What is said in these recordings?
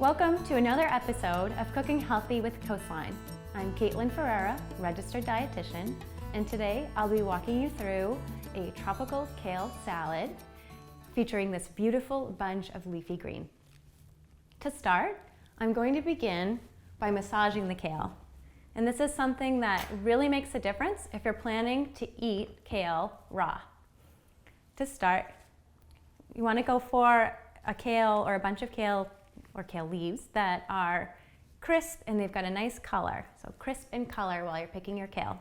Welcome to another episode of Cooking Healthy with Coastline. I'm Caitlin Ferreira, registered dietitian, and today I'll be walking you through a tropical kale salad featuring this beautiful bunch of leafy green. To start, I'm going to begin by massaging the kale. And this is something that really makes a difference if you're planning to eat kale raw. To start, you want to go for a kale or a bunch of kale or kale leaves that are crisp and they've got a nice color. So crisp in color while you're picking your kale.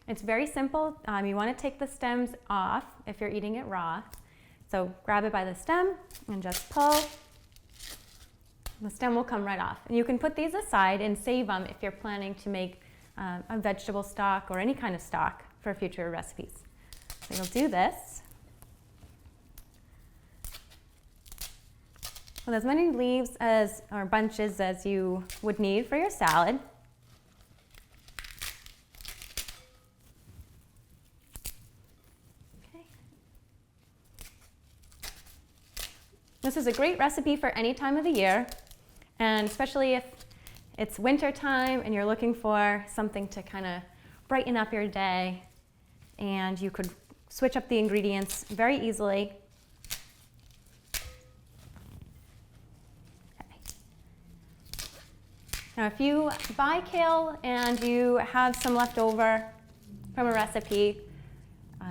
It's very simple. You want to take the stems off if you're eating it raw. So grab it by the stem and just pull. The stem will come right off. And you can put these aside and save them if you're planning to make a vegetable stock or any kind of stock for future recipes. So you'll do this with as many leaves or bunches as you would need for your salad. Okay. This is a great recipe for any time of the year, and especially if it's winter time and you're looking for something to kind of brighten up your day, and you could switch up the ingredients very easily. Now, if you buy kale and you have some left over from a recipe,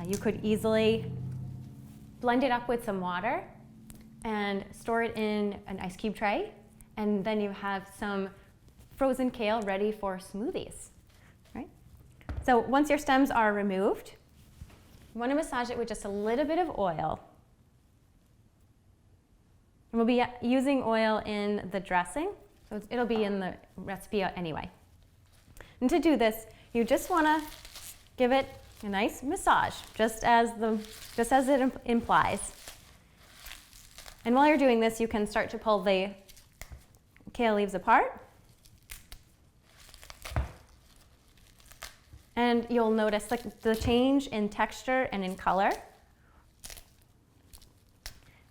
you could easily blend it up with some water and store it in an ice cube tray, and then you have some frozen kale ready for smoothies, right? So once your stems are removed, you want to massage it with just a little bit of oil. And we'll be using oil in the dressing, so it'll be in the recipe anyway. And to do this, you just want to give it a nice massage, just as it implies. And while you're doing this, you can start to pull the kale leaves apart. And you'll notice the change in texture and in color.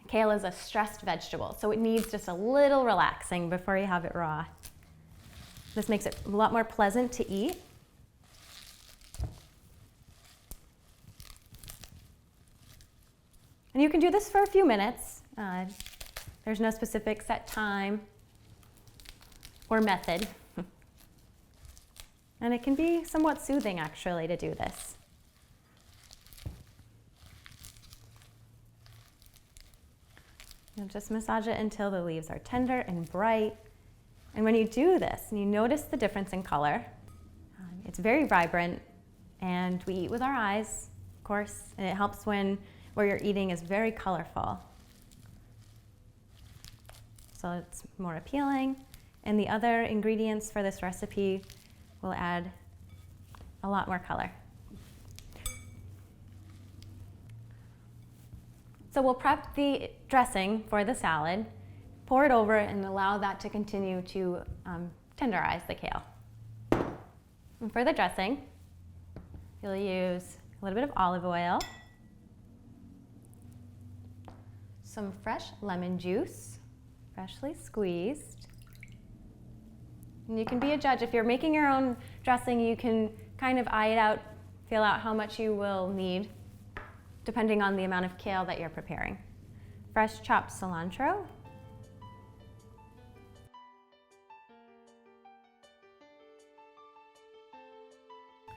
Kale is a stressed vegetable, so it needs just a little relaxing before you have it raw. This makes it a lot more pleasant to eat. And you can do this for a few minutes. There's no specific set time or method. And it can be somewhat soothing, actually, to do this. You'll just massage it until the leaves are tender and bright. And when you do this, and you notice the difference in color, it's very vibrant, and we eat with our eyes, of course, and it helps when where you're eating is very colorful. So it's more appealing. And the other ingredients for this recipe will add a lot more color. So we'll prep the dressing for the salad, pour it over, and allow that to continue to tenderize the kale. And for the dressing, you'll use a little bit of olive oil, some fresh lemon juice, freshly squeezed. And you can be a judge. If you're making your own dressing, you can kind of eye it out, feel out how much you will need, depending on the amount of kale that you're preparing. Fresh chopped cilantro.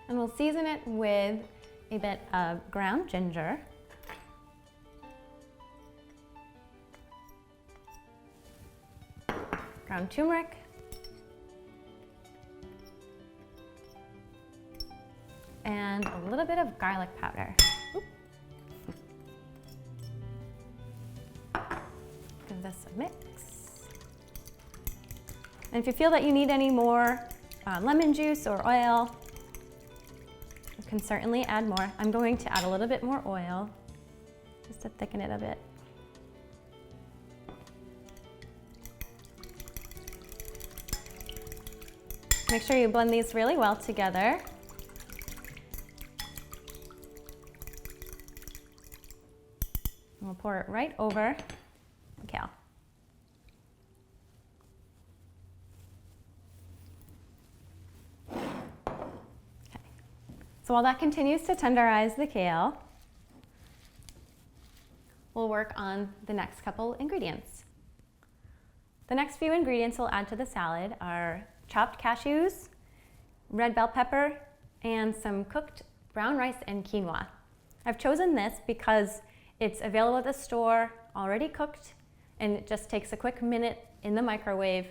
And we'll season it with a bit of ground ginger. Ground turmeric. And a little bit of garlic powder. Give this a mix. And if you feel that you need any more lemon juice or oil, you can certainly add more. I'm going to add a little bit more oil just to thicken it a bit. Make sure you blend these really well together. And we'll pour it right over the kale. So while that continues to tenderize the kale, we'll work on the next couple ingredients. The next few ingredients we'll add to the salad are chopped cashews, red bell pepper, and some cooked brown rice and quinoa. I've chosen this because it's available at the store, already cooked, and it just takes a quick minute in the microwave,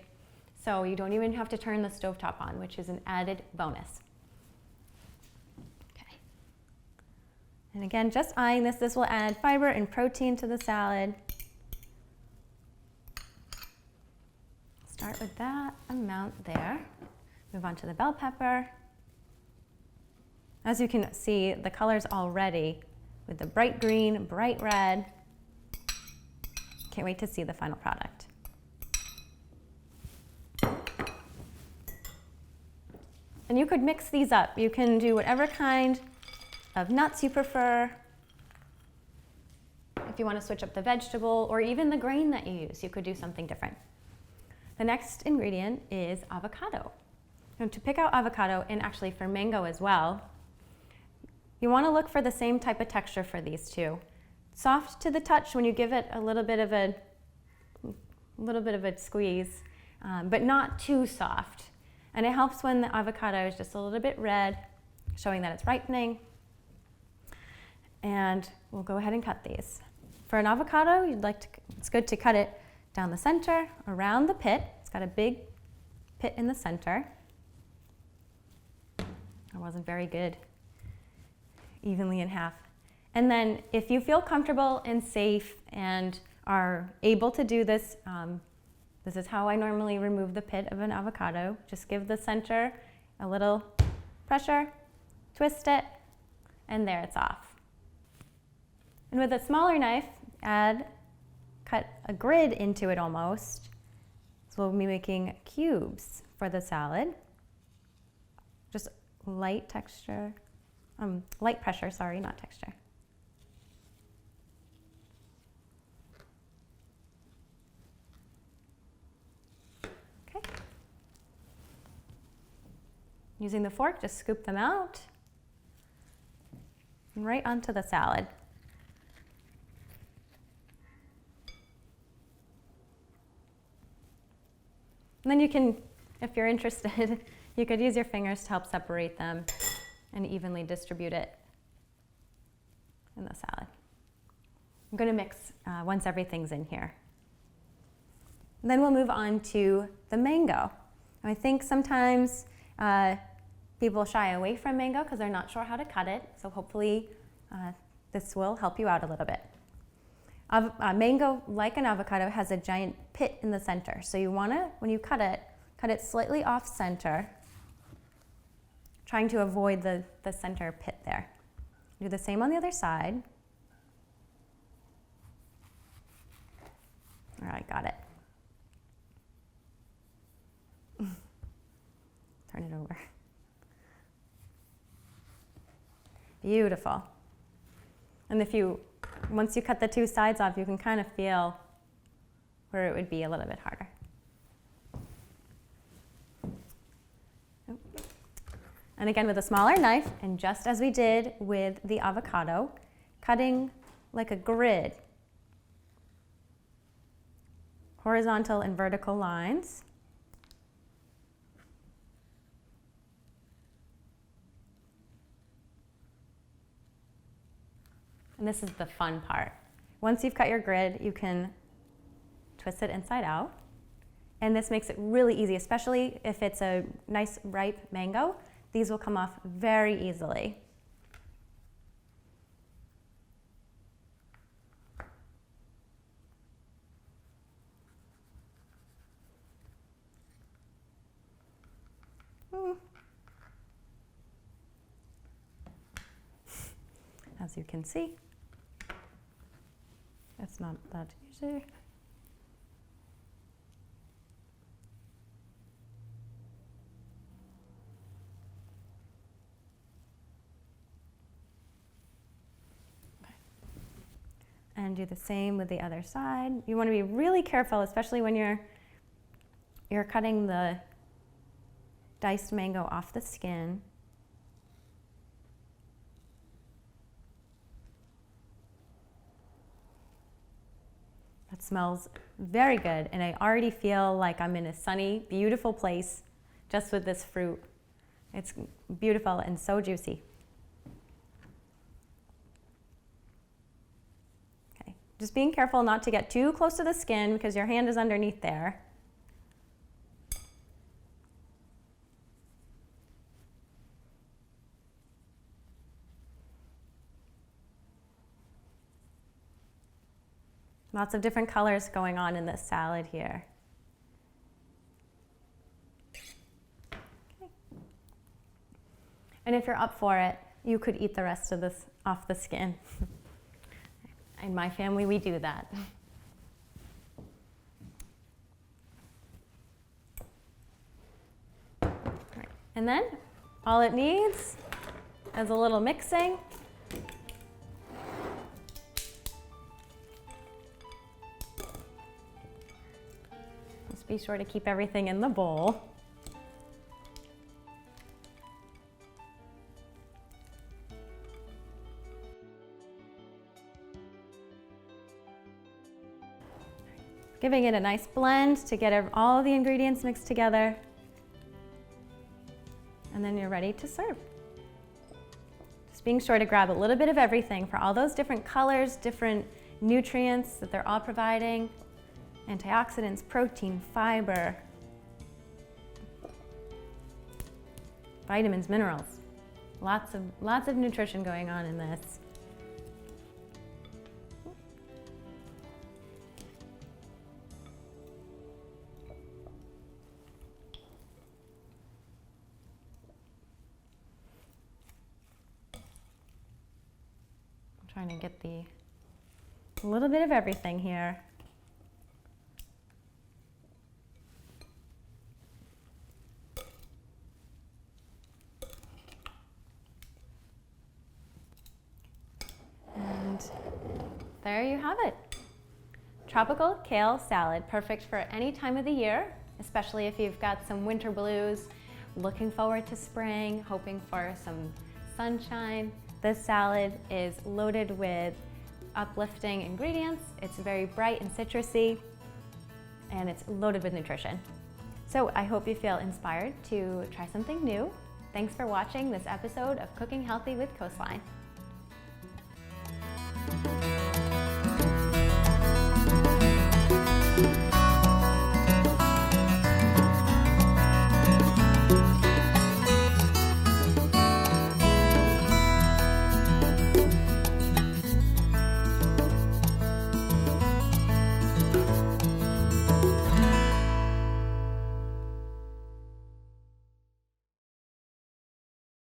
so you don't even have to turn the stovetop on, which is an added bonus. Okay. And again, just eyeing this. This will add fiber and protein to the salad. Start with that amount there. Move on to the bell pepper. As you can see, the colors already with the bright green, bright red. Can't wait to see the final product. And you could mix these up. You can do whatever kind of nuts you prefer. If you want to switch up the vegetable or even the grain that you use, you could do something different. The next ingredient is avocado. And to pick out avocado, and actually for mango as well, you want to look for the same type of texture for these two. Soft to the touch when you give it a little bit of a squeeze, but not too soft. And it helps when the avocado is just a little bit red, showing that it's ripening. And we'll go ahead and cut these. For an avocado, it's good to cut it down the center, around the pit. It's got a big pit in the center. It wasn't very good, evenly in half. And then if you feel comfortable and safe and are able to do this, this is how I normally remove the pit of an avocado. Just give the center a little pressure, twist it, and there it's off. And with a smaller knife, cut a grid into it almost. So we'll be making cubes for the salad. Just light texture, light pressure, sorry, not texture. Okay. Using the fork, just scoop them out and right onto the salad. And then you can, if you're interested, you could use your fingers to help separate them and evenly distribute it in the salad. I'm going to mix once everything's in here. And then we'll move on to the mango. And I think sometimes people shy away from mango because they're not sure how to cut it. So hopefully this will help you out a little bit. Mango, like an avocado, has a giant pit in the center. So you want to, when you cut it slightly off center, trying to avoid the center pit there. Do the same on the other side. All right, got it. Turn it over. Beautiful. And once you cut the two sides off, you can kind of feel where it would be a little bit harder. And again, with a smaller knife, and just as we did with the avocado, cutting like a grid, horizontal and vertical lines. And this is the fun part. Once you've cut your grid, you can twist it inside out. And this makes it really easy, especially if it's a nice ripe mango. These will come off very easily. As you can see, it's not that easy. And do the same with the other side. You want to be really careful, especially when you're cutting the diced mango off the skin. It smells very good, and I already feel like I'm in a sunny, beautiful place just with this fruit. It's beautiful and so juicy. Okay, just being careful not to get too close to the skin because your hand is underneath there. Lots of different colors going on in this salad here. Okay. And if you're up for it, you could eat the rest of this off the skin. In my family, we do that. Right. And then all it needs is a little mixing. Be sure to keep everything in the bowl. Giving it a nice blend to get all the ingredients mixed together. And then you're ready to serve. Just being sure to grab a little bit of everything for all those different colors, different nutrients that they're all providing. Antioxidants, protein, fiber, vitamins, minerals. Lots of nutrition going on in this. I'm trying to get a little bit of everything here. There you have it. Tropical Kale Salad, perfect for any time of the year, especially if you've got some winter blues, looking forward to spring, hoping for some sunshine. This salad is loaded with uplifting ingredients. It's very bright and citrusy, and it's loaded with nutrition. So I hope you feel inspired to try something new. Thanks for watching this episode of Cooking Healthy with Coastline.